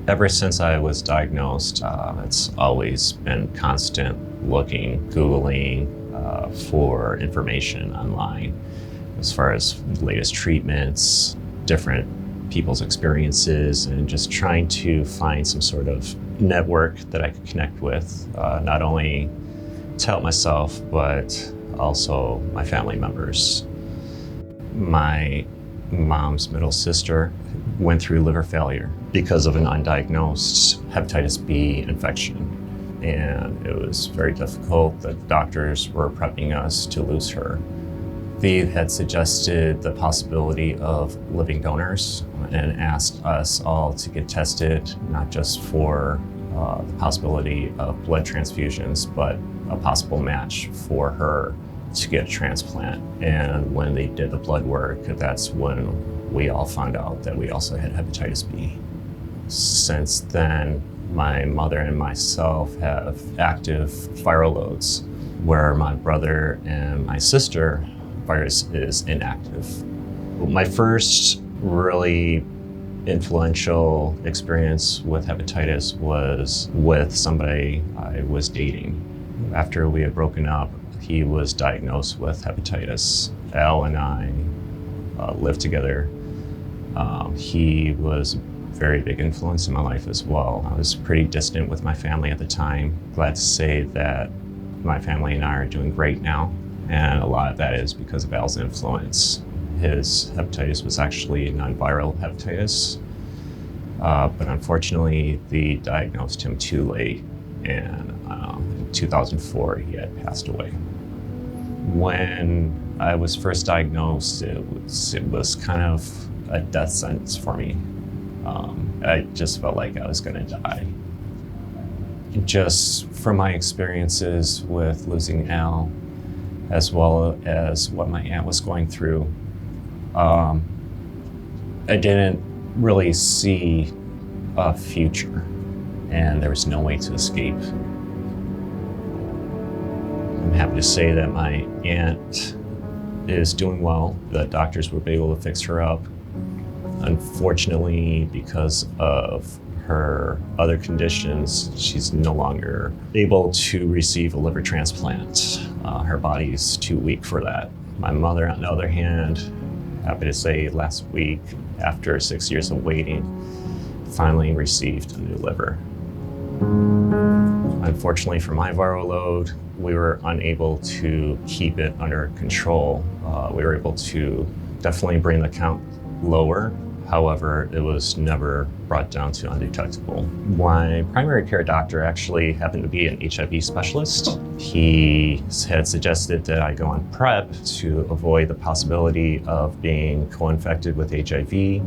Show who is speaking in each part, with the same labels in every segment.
Speaker 1: Ever since I was diagnosed, it's always been constant looking, Googling for information online as far as latest treatments, different people's experiences, and just trying to find some sort of network that I could connect with, not only to help myself, but also my family members. My mom's middle sister went through liver failure because of an undiagnosed hepatitis B infection. And it was very difficult. The doctors were prepping us to lose her. They had suggested the possibility of living donors and asked us all to get tested, not just for the possibility of blood transfusions, but a possible match for her to get a transplant. And when they did the blood work, that's when we all found out that we also had hepatitis B. Since then, my mother and myself have active viral loads, where my brother and my sister virus is inactive. My first really influential experience with hepatitis was with somebody I was dating. After we had broken up, he was diagnosed with hepatitis. Al and I lived together. He was a very big influence in my life as well. I was pretty distant with my family at the time. Glad to say that my family and I are doing great now. And a lot of that is because of Al's influence. His hepatitis was actually a non-viral hepatitis, but unfortunately, they diagnosed him too late, and in 2004, he had passed away. When I was first diagnosed, it was kind of a death sentence for me. I just felt like I was gonna die. Just from my experiences with losing Al, as well as what my aunt was going through, I didn't really see a future, and there was no way to escape. I'm happy to say that my aunt is doing well. The doctors were able to fix her up. Unfortunately, because of her other conditions, she's no longer able to receive a liver transplant. Her body's too weak for that. My mother, on the other hand, happy to say last week, after 6 years of waiting, finally received a new liver. Unfortunately for my viral load, we were unable to keep it under control. We were able to definitely bring the count lower. However, it was never brought down to undetectable. My primary care doctor actually happened to be an HIV specialist. He had suggested that I go on PrEP to avoid the possibility of being co-infected with HIV.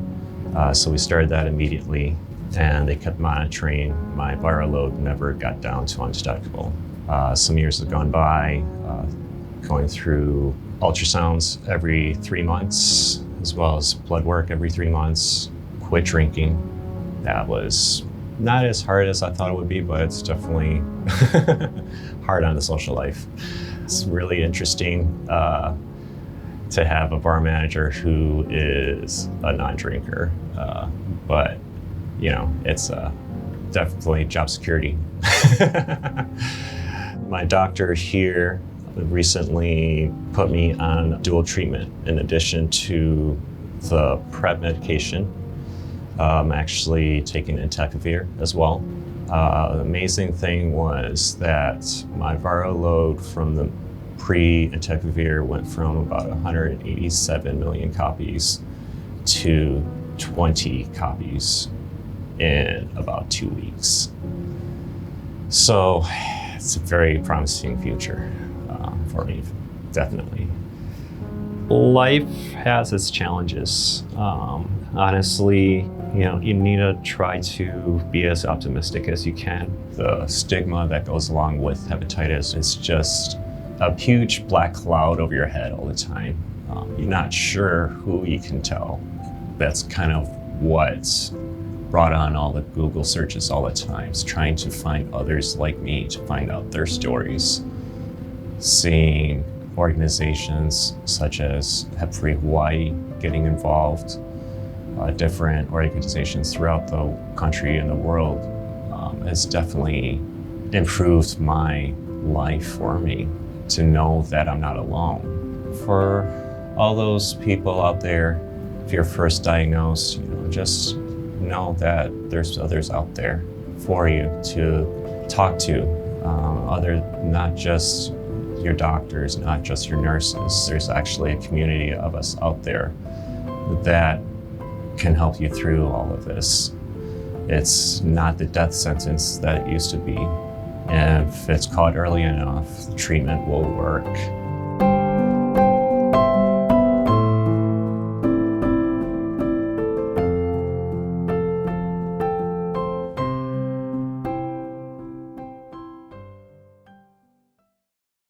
Speaker 1: So we started that immediately, and they kept monitoring. My viral load never got down to undetectable. Some years have gone by, going through ultrasounds every 3 months, as well as blood work every 3 months, quit drinking. That was not as hard as I thought it would be, but it's definitely hard on the social life. It's really interesting to have a bar manager who is a non-drinker, but you know, it's definitely job security. My doctor here recently put me on dual treatment in addition to the PrEP medication. I'm actually taking entecavir as well. The amazing thing was that my viral load from the pre-entecavir went from about 187 million copies to 20 copies in about 2 weeks. So it's a very promising future for me, definitely. Life has its challenges. Honestly, you need to try to be as optimistic as you can. The stigma that goes along with hepatitis is just a huge black cloud over your head all the time. You're not sure who you can tell. That's kind of what's brought on all the Google searches all the time, is trying to find others like me to find out their stories. Seeing organizations such as Hep Free Hawaii getting involved, different organizations throughout the country and the world has definitely improved my life for me, to know that I'm not alone. For all those people out there, if you're first diagnosed, just know that there's others out there for you to talk to, not just your doctors, not just your nurses. There's actually a community of us out there that can help you through all of this. It's not the death sentence that it used to be. And if it's caught early enough, treatment will work.